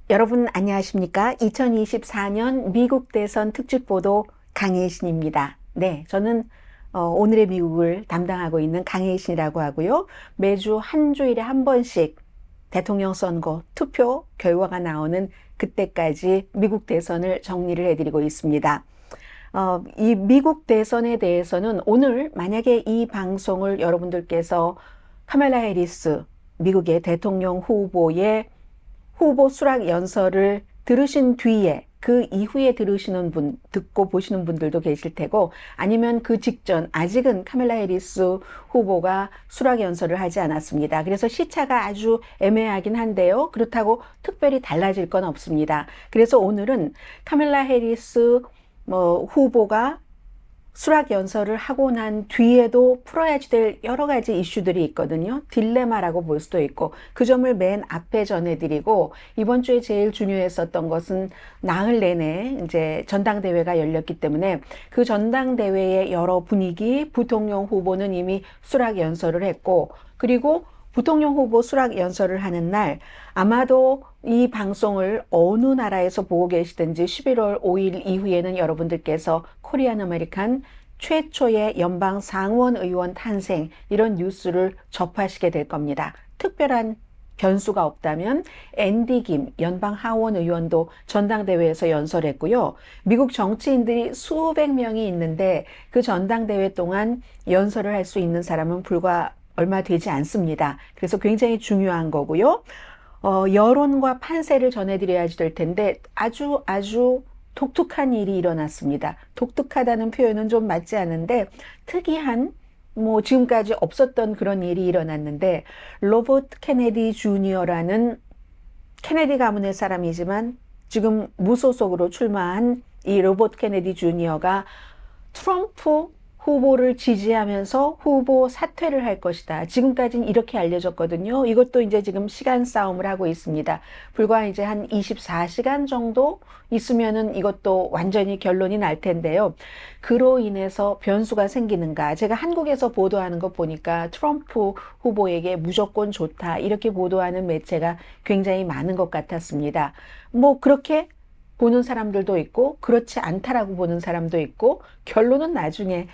여러분 안녕하십니까? 2024년 미국 대선 특집 보도 강혜신입니다. 네, 저는 오늘의 미국을 담당하고 있는 강혜신이라고 하고요. 매주 한 주일에 한 번씩 대통령 선거 투표 결과가 나오는 그때까지 미국 대선을 정리를 해드리고 있습니다. 이 미국 대선에 대해서는 오늘 만약에 이 방송을 여러분들께서 카말라 해리스 미국의 대통령 후보의 후보 수락 연설을 들으신 뒤에 그 이후에 들으시는 분, 듣고 보시는 분들도 계실 테고 아니면 그 직전 아직은 카멜라 해리스 후보가 수락 연설을 하지 않았습니다. 그래서 시차가 아주 애매하긴 한데요. 그렇다고 특별히 달라질 건 없습니다. 그래서 오늘은 카멜라 해리스 후보가 수락 연설을 하고 난 뒤에도 풀어야지 될 여러 가지 이슈들이 있거든요. 딜레마라고 볼 수도 있고 그 점을 맨 앞에 전해드리고 이번 주에 제일 중요했었던 것은 나흘 내내 이제 전당대회가 열렸기 때문에 그 전당대회의 여러 분위기, 부통령 후보는 이미 수락 연설을 했고 그리고 부통령 후보 수락 연설을 하는 날 아마도 이 방송을 어느 나라에서 보고 계시든지 11월 5일 이후에는 여러분들께서 코리안 아메리칸 최초의 연방 상원 의원 탄생 이런 뉴스를 접하시게 될 겁니다. 특별한 변수가 없다면 앤디 김 연방 하원 의원도 전당대회에서 연설했고요. 미국 정치인들이 수백 명이 있는데 그 전당대회 동안 연설을 할 수 있는 사람은 불과 얼마 되지 않습니다. 그래서 굉장히 중요한 거고요. 여론과 판세를 전해드려야지 될 텐데 아주 독특한 일이 일어났습니다. 독특하다는 표현은 좀 맞지 않은데 특이한 지금까지 없었던 그런 일이 일어났는데 로버트 케네디 주니어라는 케네디 가문의 사람이지만 지금 무소속으로 출마한 이 로버트 케네디 주니어가 트럼프 후보를 지지하면서 후보 사퇴를 할 것이다. 지금까지는 이렇게 알려졌거든요. 이것도 이제 지금 시간 싸움을 하고 있습니다. 불과 이제 한 24시간 정도 있으면은 이것도 완전히 결론이 날 텐데요. 그로 인해서 변수가 생기는가. 제가 한국에서 보도하는 거 보니까 트럼프 후보에게 무조건 좋다. 이렇게 보도하는 매체가 굉장히 많은 것 같았습니다. 그렇게 보는 사람들도 있고 그렇지 않다라고 보는 사람도 있고 결론은 나중에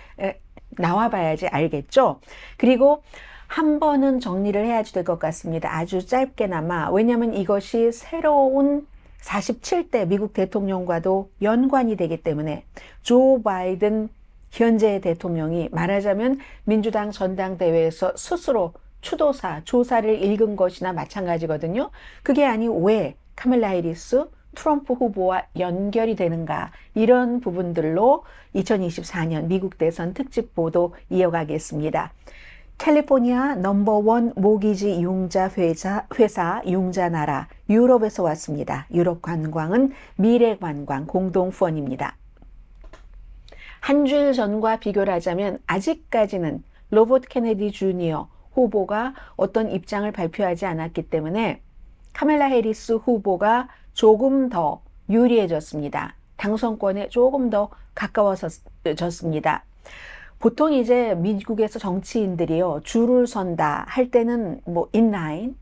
나와 봐야지 알겠죠. 그리고 한 번은 정리를 해야지 될 것 같습니다. 아주 짧게나마. 왜냐하면 이것이 새로운 47대 미국 대통령과도 연관이 되기 때문에 조 바이든 현재 대통령이 말하자면 민주당 전당대회에서 스스로 조사를 읽은 것이나 마찬가지거든요. 그게 아니 왜 카멜라 해리스 트럼프 후보와 연결이 되는가 이런 부분들로 2024년 미국 대선 특집 보도 이어가겠습니다. 캘리포니아 넘버원 모기지 이용자 회사 이용자 나라 유럽에서 왔습니다. 유럽 관광은 미래관광 공동후원입니다. 한 주일 전과 비교를 하자면 아직까지는 로버트 케네디 주니어 후보가 어떤 입장을 발표하지 않았기 때문에 카멜라 해리스 후보가 조금 더 유리해졌습니다. 당선권에 조금 더 가까워졌습니다. 보통 이제 미국에서 정치인들이요, 줄을 선다 할 때는 인라인,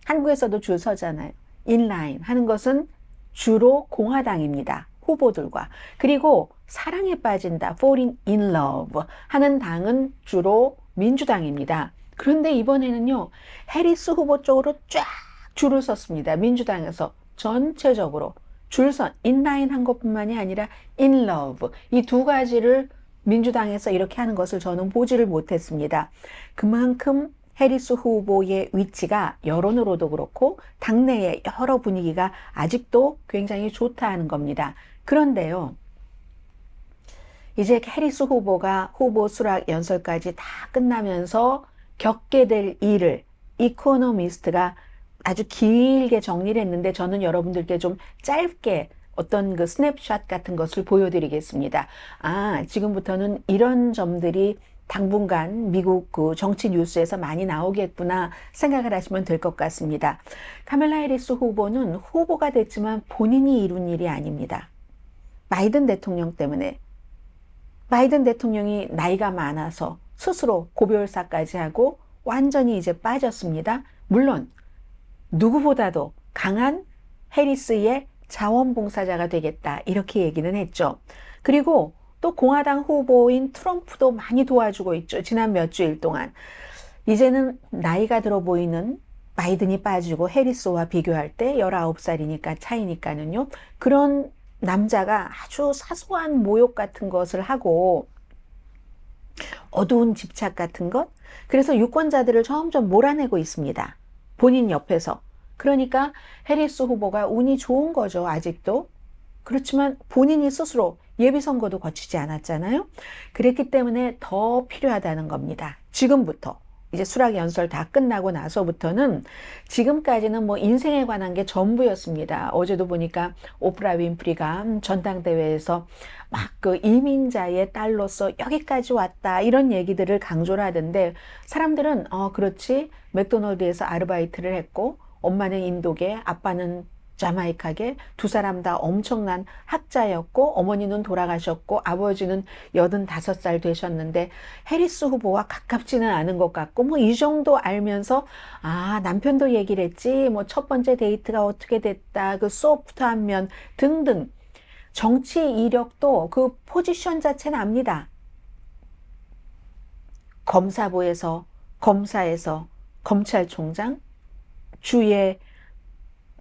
한국에서도 줄 서잖아요. 인라인 하는 것은 주로 공화당입니다. 후보들과. 그리고 사랑에 빠진다, falling in love 하는 당은 주로 민주당입니다. 그런데 이번에는요, 해리스 후보 쪽으로 쫙 줄을 섰습니다. 민주당에서 전체적으로 줄선, 인라인 한 것뿐만이 아니라 in love 이 두 가지를 민주당에서 이렇게 하는 것을 저는 보지를 못했습니다. 그만큼 해리스 후보의 위치가 여론으로도 그렇고 당내의 여러 분위기가 아직도 굉장히 좋다 하는 겁니다. 그런데요, 이제 해리스 후보가 후보 수락 연설까지 다 끝나면서 겪게 될 일을 이코노미스트가 아주 길게 정리를 했는데 저는 여러분들께 좀 짧게 어떤 그 스냅샷 같은 것을 보여드리겠습니다. 지금부터는 이런 점들이 당분간 미국 그 정치 뉴스에서 많이 나오겠구나 생각을 하시면 될 것 같습니다. 카멜라 해리스 후보는 후보가 됐지만 본인이 이룬 일이 아닙니다. 바이든 대통령 때문에 바이든 대통령이 나이가 많아서 스스로 고별사까지 하고 완전히 이제 빠졌습니다. 물론 누구보다도 강한 해리스의 자원봉사자가 되겠다 이렇게 얘기는 했죠. 그리고 또 공화당 후보인 트럼프도 많이 도와주고 있죠. 지난 몇 주일 동안. 이제는 나이가 들어 보이는 바이든이 빠지고 해리스와 비교할 때 19살이니까 차이니까는요. 그런 남자가 아주 사소한 모욕 같은 것을 하고 어두운 집착 같은 것. 그래서 유권자들을 점점 몰아내고 있습니다. 본인 옆에서. 그러니까 해리스 후보가 운이 좋은 거죠. 아직도. 그렇지만 본인이 스스로 예비선거도 거치지 않았잖아요. 그랬기 때문에 더 필요하다는 겁니다. 지금부터. 이제 수락 연설 다 끝나고 나서부터는 지금까지는 뭐 인생에 관한 게 전부였습니다. 어제도 보니까 오프라 윈프리가 전당대회에서 막 그 이민자의 딸로서 여기까지 왔다 이런 얘기들을 강조를 하던데 사람들은 그렇지 맥도널드에서 아르바이트를 했고 엄마는 인도계 아빠는 자마이카계 두 사람 다 엄청난 학자였고 어머니는 돌아가셨고 아버지는 85살 되셨는데 해리스 후보와 가깝지는 않은 것 같고 뭐 이 정도 알면서 남편도 얘기를 했지 뭐 첫 번째 데이트가 어떻게 됐다 그 소프트한 면 등등 정치 이력도 그 포지션 자체는 압니다. 검사부에서 검사에서 검찰총장 주의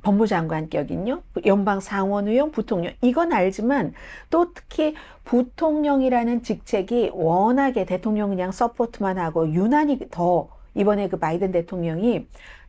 법무장관격인요. 연방상원의원, 부통령 이건 알지만 또 특히 부통령이라는 직책이 워낙에 대통령 그냥 서포트만 하고 유난히 더 이번에 그 바이든 대통령이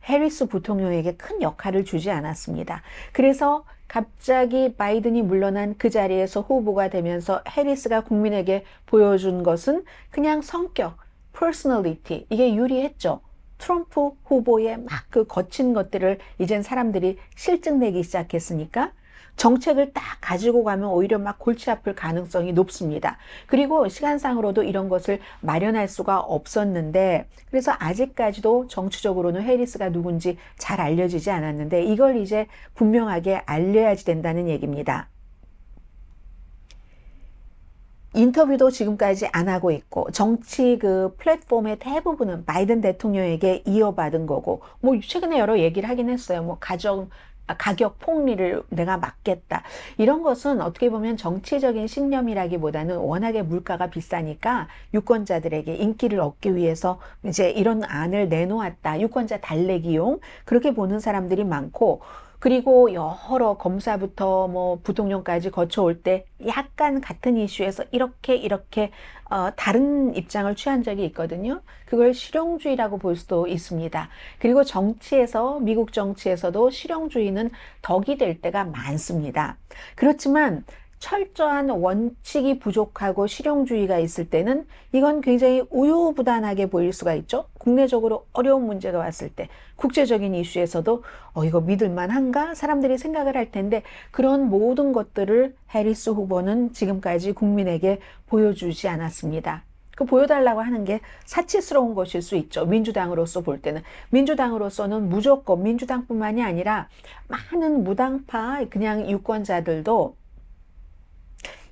해리스 부통령에게 큰 역할을 주지 않았습니다. 그래서 갑자기 바이든이 물러난 그 자리에서 후보가 되면서 해리스가 국민에게 보여준 것은 그냥 성격, personality 이게 유리했죠. 트럼프 후보의 막 그 거친 것들을 이젠 사람들이 실증내기 시작했으니까 정책을 딱 가지고 가면 오히려 막 골치 아플 가능성이 높습니다. 그리고 시간상으로도 이런 것을 마련할 수가 없었는데 그래서 아직까지도 정치적으로는 해리스가 누군지 잘 알려지지 않았는데 이걸 이제 분명하게 알려야지 된다는 얘기입니다. 인터뷰도 지금까지 안 하고 있고 정치 그 플랫폼의 대부분은 바이든 대통령에게 이어받은 거고 뭐 최근에 여러 얘기를 하긴 했어요. 뭐 가격 폭리를 내가 막겠다. 이런 것은 어떻게 보면 정치적인 신념이라기보다는 워낙에 물가가 비싸니까 유권자들에게 인기를 얻기 위해서 이제 이런 안을 내놓았다. 유권자 달래기용 그렇게 보는 사람들이 많고 그리고 여러 검사부터 뭐 부통령까지 거쳐올 때 약간 같은 이슈에서 이렇게 다른 입장을 취한 적이 있거든요. 그걸 실용주의라고 볼 수도 있습니다. 그리고 정치에서 미국 정치에서도 실용주의는 덕이 될 때가 많습니다. 그렇지만 철저한 원칙이 부족하고 실용주의가 있을 때는 이건 굉장히 우유부단하게 보일 수가 있죠. 국내적으로 어려운 문제가 왔을 때 국제적인 이슈에서도 이거 믿을만한가? 사람들이 생각을 할 텐데 그런 모든 것들을 해리스 후보는 지금까지 국민에게 보여주지 않았습니다. 그 보여달라고 하는 게 사치스러운 것일 수 있죠. 민주당으로서 볼 때는. 민주당으로서는 무조건 민주당뿐만이 아니라 많은 무당파 그냥 유권자들도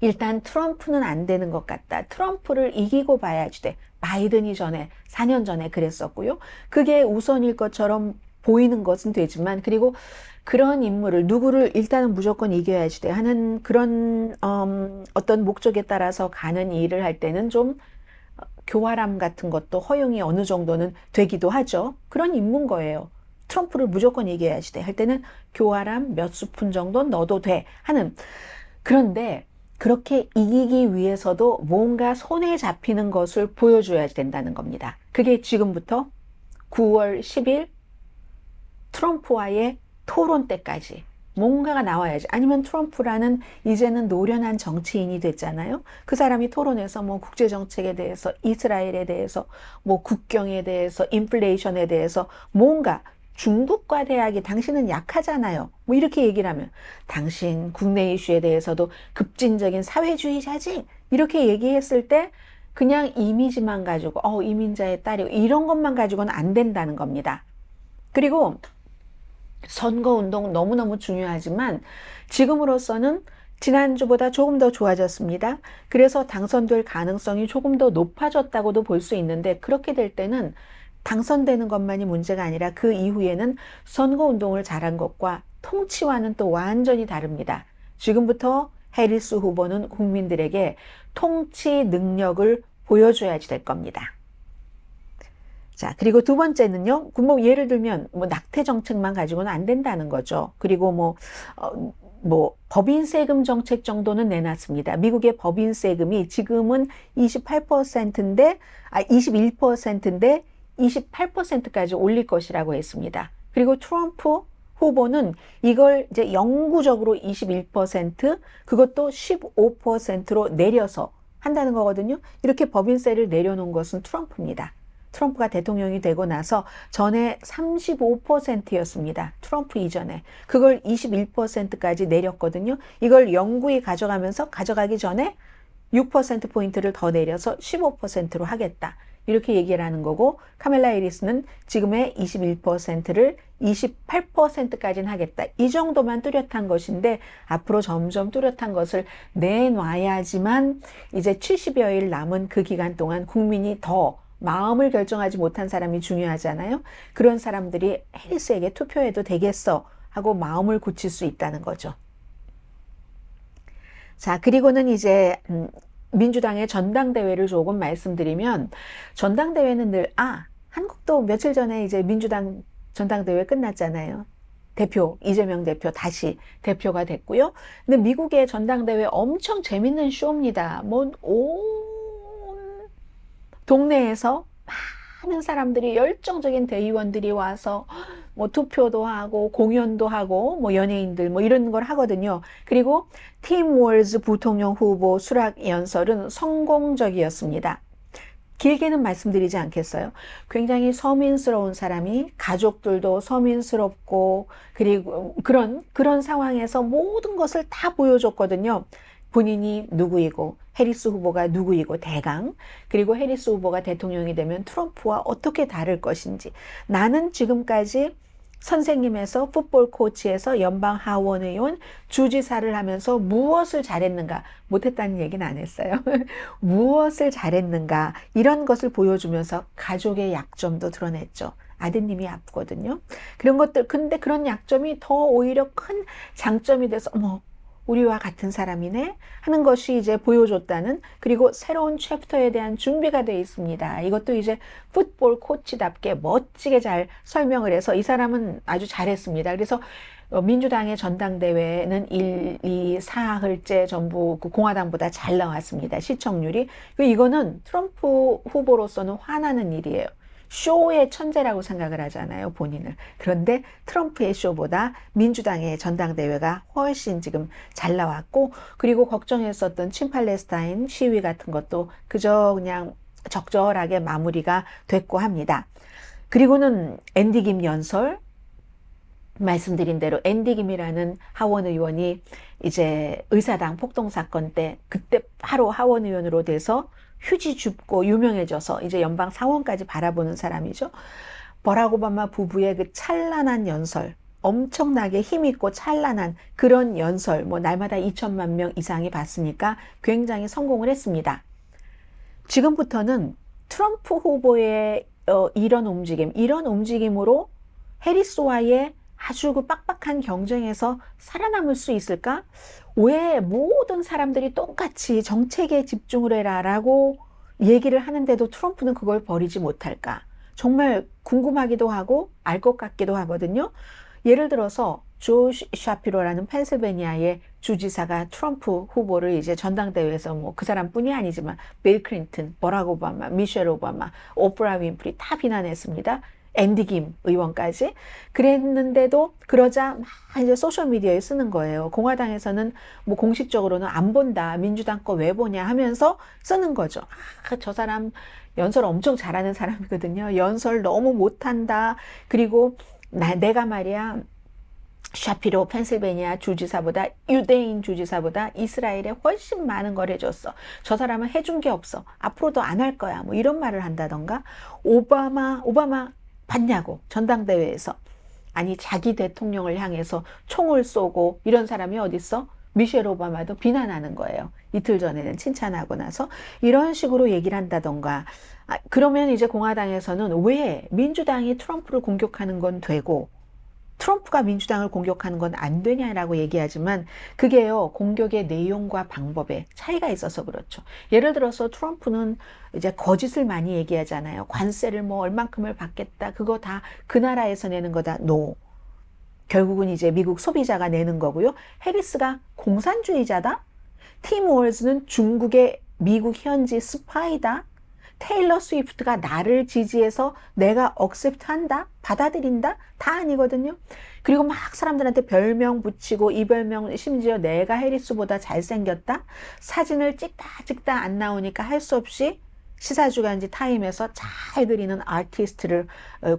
일단 트럼프는 안 되는 것 같다. 트럼프를 이기고 봐야지 돼. 바이든이 전에 4년 전에 그랬었고요. 그게 우선일 것처럼 보이는 것은 되지만 그리고 그런 인물을 누구를 일단은 무조건 이겨야지 돼 하는 그런 어떤 목적에 따라서 가는 일을 할 때는 좀 교활함 같은 것도 허용이 어느 정도는 되기도 하죠. 그런 인물인 거예요. 트럼프를 무조건 이겨야지 돼 할 때는 교활함 몇 스푼 정도 넣어도 돼 하는 그런데 그렇게 이기기 위해서도 뭔가 손에 잡히는 것을 보여줘야 된다는 겁니다. 그게 지금부터 9월 10일 트럼프와의 토론 때까지 뭔가가 나와야지. 아니면 트럼프라는 이제는 노련한 정치인이 됐잖아요. 그 사람이 토론에서 뭐 국제정책에 대해서 이스라엘에 대해서 뭐 국경에 대해서 인플레이션에 대해서 뭔가 중국과 대학이 당신은 약하잖아요. 뭐 이렇게 얘기를 하면 당신 국내 이슈에 대해서도 급진적인 사회주의자지? 이렇게 얘기했을 때 그냥 이미지만 가지고 이민자의 딸이고 이런 것만 가지고는 안 된다는 겁니다. 그리고 선거운동 너무너무 중요하지만 지금으로서는 지난주보다 조금 더 좋아졌습니다. 그래서 당선될 가능성이 조금 더 높아졌다고도 볼 수 있는데 그렇게 될 때는 당선되는 것만이 문제가 아니라 그 이후에는 선거운동을 잘한 것과 통치와는 또 완전히 다릅니다. 지금부터 해리스 후보는 국민들에게 통치 능력을 보여줘야지 될 겁니다. 자, 그리고 두 번째는요, 뭐 예를 들면 뭐 낙태 정책만 가지고는 안 된다는 거죠. 그리고 뭐 법인 세금 정책 정도는 내놨습니다. 미국의 법인 세금이 지금은 28%인데 21%인데 28%까지 올릴 것이라고 했습니다. 그리고 트럼프 후보는 이걸 이제 영구적으로 21%, 그것도 15%로 내려서 한다는 거거든요. 이렇게 법인세를 내려놓은 것은 트럼프입니다. 트럼프가 대통령이 되고 나서 전에 35%였습니다. 트럼프 이전에. 그걸 21%까지 내렸거든요. 이걸 영구히 가져가기 전에 6%포인트를 더 내려서 15%로 하겠다. 이렇게 얘기를 하는 거고, 카멜라 해리스는 지금의 21%를 28%까지는 하겠다. 이 정도만 뚜렷한 것인데 앞으로 점점 뚜렷한 것을 내놔야지만 이제 70여일 남은 그 기간 동안 국민이 더 마음을 결정하지 못한 사람이 중요하잖아요. 그런 사람들이 해리스에게 투표해도 되겠어 하고 마음을 굳힐 수 있다는 거죠. 자, 그리고는 이제 민주당의 전당대회를 조금 말씀드리면, 전당대회는 늘 한국도 며칠 전에 이제 민주당 전당대회 끝났잖아요. 이재명 대표 다시 대표가 됐고요. 근데 미국의 전당대회 엄청 재밌는 쇼입니다. 온 동네에서 많은 사람들이, 열정적인 대의원들이 와서 뭐 투표도 하고 공연도 하고 뭐 연예인들 뭐 이런 걸 하거든요. 그리고 팀 월즈 부통령 후보 수락 연설은 성공적이었습니다. 길게는 말씀드리지 않겠어요. 굉장히 서민스러운 사람이, 가족들도 서민스럽고, 그리고 그런 상황에서 모든 것을 다 보여줬거든요. 본인이 누구이고, 해리스 후보가 누구이고 대강, 그리고 해리스 후보가 대통령이 되면 트럼프와 어떻게 다를 것인지, 나는 지금까지 선생님에서 풋볼 코치에서 연방 하원 의원, 주지사를 하면서 무엇을 잘했는가, 못했다는 얘기는 안 했어요. 무엇을 잘했는가, 이런 것을 보여주면서 가족의 약점도 드러냈죠. 아드님이 아프거든요. 그런 것들, 근데 그런 약점이 더 오히려 큰 장점이 돼서 우리와 같은 사람이네 하는 것이 이제 보여줬다는, 그리고 새로운 챕터에 대한 준비가 되어 있습니다. 이것도 이제 풋볼 코치답게 멋지게 잘 설명을 해서 이 사람은 아주 잘했습니다. 그래서 민주당의 전당대회는 1, 2, 4흘째 전부 그 공화당보다 잘 나왔습니다. 시청률이. 이거는 트럼프 후보로서는 화나는 일이에요. 쇼의 천재라고 생각을 하잖아요, 본인을. 그런데 트럼프의 쇼보다 민주당의 전당대회가 훨씬 지금 잘 나왔고, 그리고 걱정했었던 친팔레스타인 시위 같은 것도 그저 그냥 적절하게 마무리가 됐고 합니다. 그리고는 앤디 김 연설, 말씀드린 대로 앤디 김이라는 하원 의원이 이제 의사당 폭동 사건 때 그때 바로 하원 의원으로 돼서 휴지 줍고 유명해져서 이제 연방 상원까지 바라보는 사람이죠. 버락 오바마 부부의 그 찬란한 연설, 엄청나게 힘있고 찬란한 그런 연설, 날마다 2천만 명 이상이 봤으니까 굉장히 성공을 했습니다. 지금부터는 트럼프 후보의 이런 움직임으로 해리스와의 아주 그 빡빡한 경쟁에서 살아남을 수 있을까? 왜 모든 사람들이 똑같이 정책에 집중을 해라 라고 얘기를 하는데도 트럼프는 그걸 버리지 못할까? 정말 궁금하기도 하고 알 것 같기도 하거든요. 예를 들어서 조 샤피로라는 펜실베니아의 주지사가 트럼프 후보를 이제 전당대회에서 그 사람뿐이 아니지만 빌 클린턴, 버락 오바마, 미셸 오바마, 오프라 윈프리 다 비난했습니다. 앤디 김 의원까지. 그랬는데도 그러자 막 이제 소셜미디어에 쓰는 거예요. 공화당에서는 공식적으로는 안 본다, 민주당 거 왜 보냐 하면서 쓰는 거죠. 저 사람 연설 엄청 잘하는 사람이거든요. 연설 너무 못한다. 그리고 내가 말이야, 샤피로 펜실베니아 주지사보다, 유대인 주지사보다 이스라엘에 훨씬 많은 걸 해줬어. 저 사람은 해준 게 없어. 앞으로도 안 할 거야. 이런 말을 한다던가. 오바마 봤냐고, 전당대회에서. 아니, 자기 대통령을 향해서 총을 쏘고 이런 사람이 어딨어? 미셸 오바마도 비난하는 거예요. 이틀 전에는 칭찬하고 나서. 이런 식으로 얘기를 한다던가. 그러면 이제 공화당에서는 왜 민주당이 트럼프를 공격하는 건 되고 트럼프가 민주당을 공격하는 건 안 되냐라고 얘기하지만 그게요, 공격의 내용과 방법에 차이가 있어서 그렇죠. 예를 들어서 트럼프는 이제 거짓을 많이 얘기하잖아요. 관세를 뭐 얼만큼을 받겠다. 그거 다 그 나라에서 내는 거다. No. 결국은 이제 미국 소비자가 내는 거고요. 해리스가 공산주의자다. 팀 월즈는 중국의 미국 현지 스파이다. 테일러 스위프트가 나를 지지해서 내가 억셉트한다, 받아들인다, 다 아니거든요. 그리고 막 사람들한테 별명 붙이고 이 별명 심지어 내가 해리스보다 잘생겼다, 사진을 찍다 안 나오니까 할 수 없이 시사주간지 타임에서 잘 그리는 아티스트를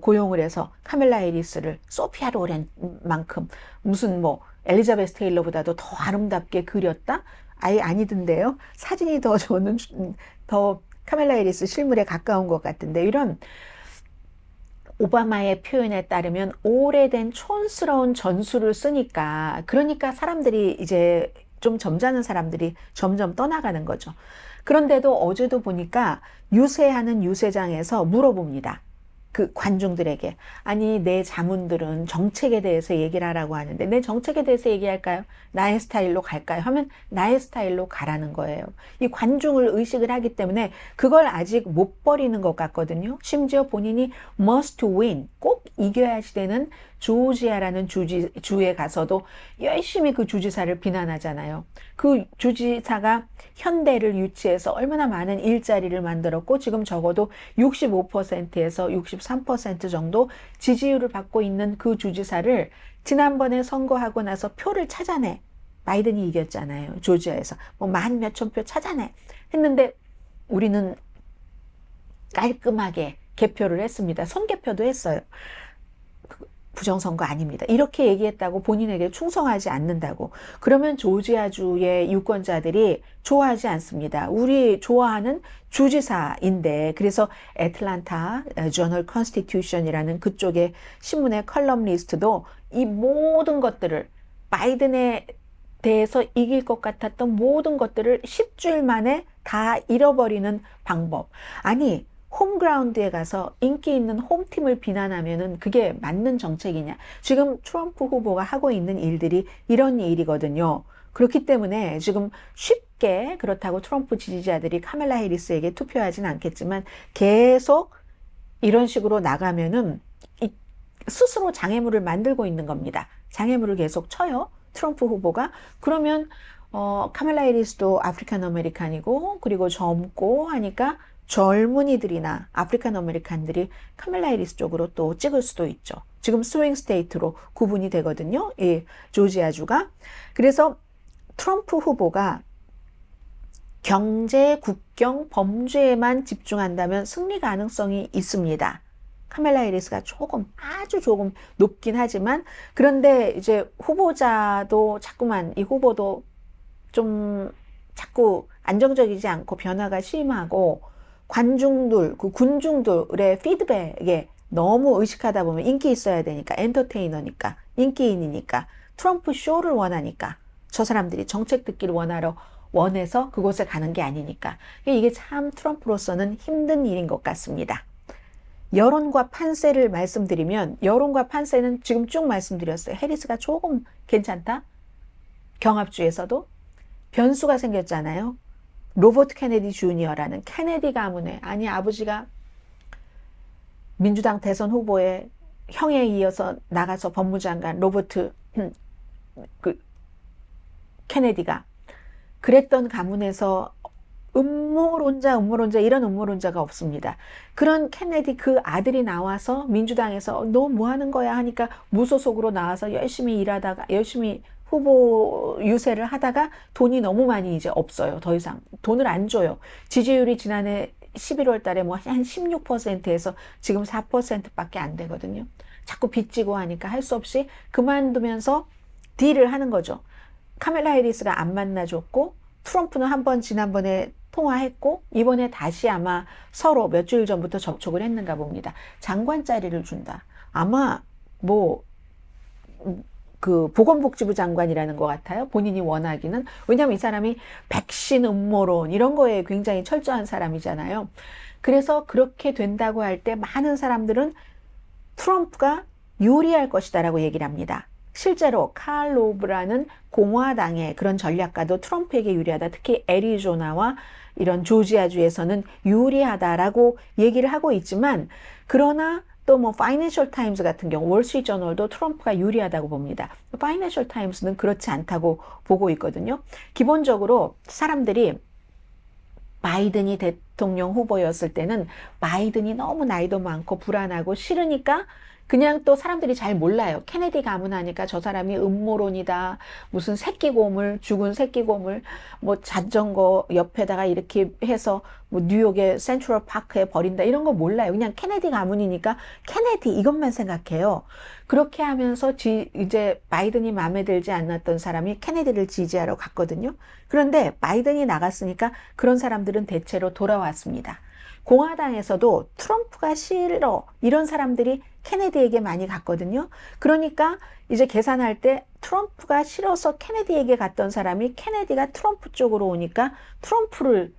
고용을 해서 카멜라 해리스를 소피아 로렌 만큼 무슨 뭐 엘리자베스 테일러보다도 더 아름답게 그렸다? 아예 아니던데요. 사진이 더 저는 더 카멜라 해리스 실물에 가까운 것 같은데, 이런 오바마의 표현에 따르면 오래된 촌스러운 전술을 쓰니까, 그러니까 사람들이 이제 좀 점잖은 사람들이 점점 떠나가는 거죠. 그런데도 어제도 보니까 유세하는 유세장에서 물어봅니다. 그 관중들에게. 아니, 내 자문들은 정책에 대해서 얘기를 하라고 하는데 내 정책에 대해서 얘기할까요? 나의 스타일로 갈까요? 하면 나의 스타일로 가라는 거예요. 이 관중을 의식을 하기 때문에 그걸 아직 못 버리는 것 같거든요. 심지어 본인이 must win, 꼭 이겨야지 되는 조지아라는 주에 가서도 열심히 그 주지사를 비난하잖아요. 그 주지사가 현대를 유치해서 얼마나 많은 일자리를 만들었고 지금 적어도 65%에서 63% 정도 지지율을 받고 있는 그 주지사를 지난번에 선거하고 나서 표를 찾아내. 바이든이 이겼잖아요. 조지아에서. 뭐 만 몇천 표 찾아내. 했는데 우리는 깔끔하게 개표를 했습니다. 손개표도 했어요. 부정선거 아닙니다. 이렇게 얘기했다고 본인에게 충성하지 않는다고. 그러면 조지아주의 유권자들이 좋아하지 않습니다. 우리 좋아하는 주지사인데, 그래서 애틀란타 저널 컨스티튜션이라는 그쪽의 신문의 컬럼리스트도 이 모든 것들을, 바이든에 대해서 이길 것 같았던 모든 것들을 10주일 만에 다 잃어버리는 방법. 아니, 홈그라운드에 가서 인기 있는 홈팀을 비난하면은 그게 맞는 정책이냐. 지금 트럼프 후보가 하고 있는 일들이 이런 일이거든요. 그렇기 때문에 지금 쉽게, 그렇다고 트럼프 지지자들이 카멜라 해리스에게 투표하진 않겠지만 계속 이런 식으로 나가면은 스스로 장애물을 만들고 있는 겁니다. 장애물을 계속 쳐요, 트럼프 후보가. 그러면 카멜라 해리스도 아프리칸 아메리칸이고 그리고 젊고 하니까 젊은이들이나 아프리칸 아메리칸들이 카멜라 해리스 쪽으로 또 찍을 수도 있죠. 지금 스윙 스테이트로 구분이 되거든요, 이 조지아주가. 그래서 트럼프 후보가 경제, 국경, 범죄에만 집중한다면 승리 가능성이 있습니다. 카멜라 해리스가 아주 조금 높긴 하지만, 그런데 이제 후보자도 자꾸만, 이 후보도 좀 자꾸 안정적이지 않고 변화가 심하고, 관중들, 그 군중들의 피드백에 너무 의식하다 보면, 인기 있어야 되니까, 엔터테이너니까, 인기인이니까, 트럼프 쇼를 원하니까, 저 사람들이 정책 듣기를 원해서 그곳에 가는 게 아니니까. 이게 참 트럼프로서는 힘든 일인 것 같습니다. 여론과 판세를 말씀드리면, 여론과 판세는 지금 쭉 말씀드렸어요. 해리스가 조금 괜찮다? 경합주에서도 변수가 생겼잖아요. 로버트 케네디 주니어라는 케네디 가문의, 아니 아버지가 민주당 대선 후보의 형에 이어서 나가서 법무장관 로버트 케네디가 그랬던 가문에서 음모론자 이런 음모론자가 없습니다. 그런 케네디 그 아들이 나와서 민주당에서 너 뭐 하는 거야 하니까 무소속으로 나와서 열심히 일하다가, 열심히 후보 유세를 하다가 돈이 너무 많이 이제 없어요. 더 이상 돈을 안 줘요. 지지율이 지난해 11월 달에 뭐 한 16%에서 지금 4%밖에 안 되거든요. 자꾸 빚지고 하니까 할 수 없이 그만두면서 딜을 하는 거죠. 카멜라 해리스가 안 만나줬고, 트럼프는 한번 지난번에 통화했고, 이번에 다시 아마 서로 몇 주일 전부터 접촉을 했는가 봅니다. 장관 자리를 준다. 아마 그 보건복지부 장관이라는 것 같아요. 본인이 원하기는. 왜냐하면 이 사람이 백신 음모론 이런 거에 굉장히 철저한 사람이잖아요. 그래서 그렇게 된다고 할 때 많은 사람들은 트럼프가 유리할 것이다라고 얘기를 합니다. 실제로 칼 로브라는 공화당의 그런 전략가도 트럼프에게 유리하다. 특히 애리조나와 이런 조지아주에서는 유리하다라고 얘기를 하고 있지만, 그러나 또 뭐 파이낸셜 타임즈 같은 경우, 월스트리트저널도 트럼프가 유리하다고 봅니다. 파이낸셜 타임즈는 그렇지 않다고 보고 있거든요. 기본적으로 사람들이 바이든이 대통령 후보였을 때는 바이든이 너무 나이도 많고 불안하고 싫으니까 그냥 또 사람들이 잘 몰라요. 케네디 가문하니까 저 사람이 음모론이다. 무슨 새끼곰을, 죽은 새끼곰을 뭐 자전거 옆에다가 이렇게 해서 뭐 뉴욕의 센트럴 파크에 버린다. 이런 거 몰라요. 그냥 케네디 가문이니까 케네디 이것만 생각해요. 그렇게 하면서 이제 바이든이 마음에 들지 않았던 사람이 케네디를 지지하러 갔거든요. 그런데 바이든이 나갔으니까 그런 사람들은 대체로 돌아왔습니다. 공화당에서도 트럼프가 싫어 이런 사람들이 케네디에게 많이 갔거든요. 그러니까 이제 계산할 때 트럼프가 싫어서 케네디에게 갔던 사람이 케네디가 트럼프 쪽으로 오니까 트럼프를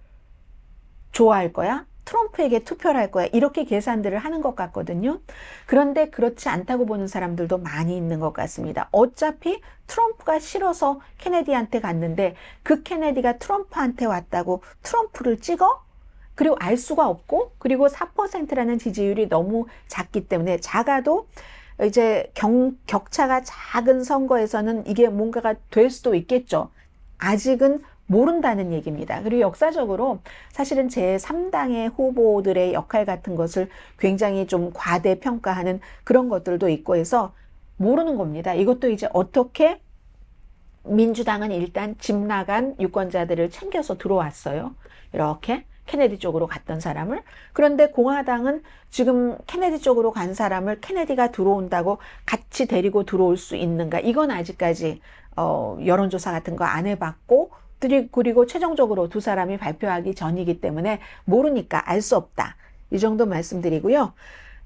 좋아할 거야? 트럼프에게 투표를 할 거야? 이렇게 계산들을 하는 것 같거든요. 그런데 그렇지 않다고 보는 사람들도 많이 있는 것 같습니다. 어차피 트럼프가 싫어서 케네디한테 갔는데 그 케네디가 트럼프한테 왔다고 트럼프를 찍어? 그리고 알 수가 없고, 그리고 4%라는 지지율이 너무 작기 때문에, 작아도 이제 격차가 작은 선거에서는 이게 뭔가가 될 수도 있겠죠. 아직은 모른다는 얘기입니다. 그리고 역사적으로 사실은 제3당의 후보들의 역할 같은 것을 굉장히 좀 과대평가하는 그런 것들도 있고 해서 모르는 겁니다. 이것도 이제 어떻게 민주당은 일단 집 나간 유권자들을 챙겨서 들어왔어요. 이렇게. 케네디 쪽으로 갔던 사람을. 그런데 공화당은 지금 케네디 쪽으로 간 사람을 케네디가 들어온다고 같이 데리고 들어올 수 있는가? 이건 아직까지 여론조사 같은 거 안 해봤고, 그리고 최종적으로 두 사람이 발표하기 전이기 때문에 모르니까 알 수 없다. 이 정도 말씀드리고요.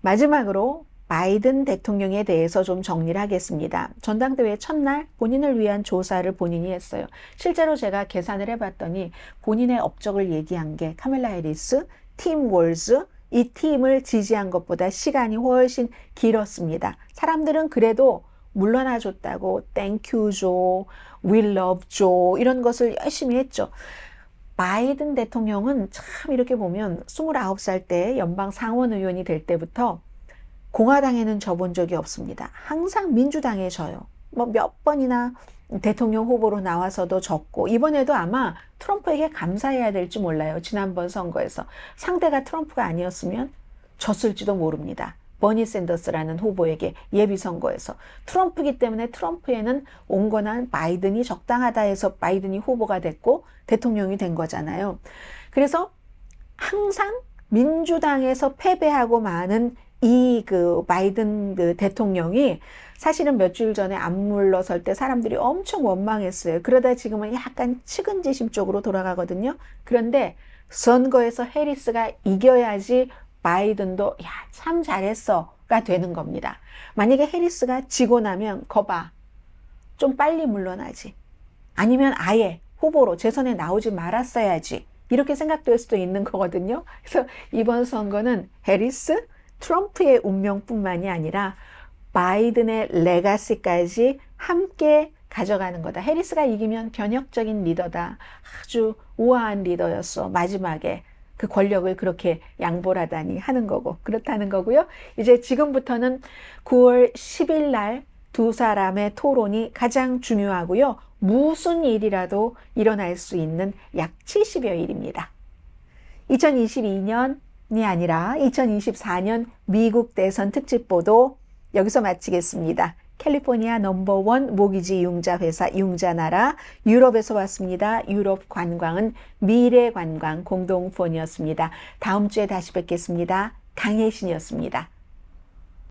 마지막으로 바이든 대통령에 대해서 좀 정리를 하겠습니다. 전당대회 첫날 본인을 위한 조사를 본인이 했어요. 실제로 제가 계산을 해봤더니 본인의 업적을 얘기한 게 카밀라 해리스, 팀 월즈, 이 팀을 지지한 것보다 시간이 훨씬 길었습니다. 사람들은 그래도 물러나 줬다고 땡큐 조, we love 조 이런 것을 열심히 했죠. 바이든 대통령은 참 이렇게 보면 29살 때 연방 상원 의원이 될 때부터 공화당에는 져본 적이 없습니다. 항상 민주당에 져요. 뭐 몇 번이나 대통령 후보로 나와서도 졌고, 이번에도 아마 트럼프에게 감사해야 될지 몰라요. 지난번 선거에서 상대가 트럼프가 아니었으면 졌을지도 모릅니다. 버니 샌더스라는 후보에게 예비선거에서. 트럼프이기 때문에 트럼프에는 온건한 바이든이 적당하다 해서 바이든이 후보가 됐고 대통령이 된 거잖아요. 그래서 항상 민주당에서 패배하고 많은 이 바이든 대통령이 사실은 몇 주일 전에 안 물러설 때 사람들이 엄청 원망했어요. 그러다 지금은 약간 측은지심 쪽으로 돌아가거든요. 그런데 선거에서 해리스가 이겨야지 바이든도 야, 참 잘했어가 되는 겁니다. 만약에 해리스가 지고 나면 거봐, 좀 빨리 물러나지. 아니면 아예 후보로 재선에 나오지 말았어야지. 이렇게 생각될 수도 있는 거거든요. 그래서 이번 선거는 해리스, 트럼프의 운명뿐만이 아니라 바이든의 레가시까지 함께 가져가는 거다. 해리스가 이기면 변혁적인 리더다. 아주 우아한 리더였어. 마지막에 그 권력을 그렇게 양보하다니 하는 거고, 그렇다는 거고요. 이제 지금부터는 9월 10일 날 두 사람의 토론이 가장 중요하고요. 무슨 일이라도 일어날 수 있는 약 70여 일입니다. 2022년이 아니라 2024년 미국 대선 특집 보도 여기서 마치겠습니다. 캘리포니아 넘버원 모기지 융자 회사 융자나라 유럽에서 왔습니다. 유럽 관광은 미래관광 공동폰이었습니다. 다음 주에 다시 뵙겠습니다. 강혜신이었습니다.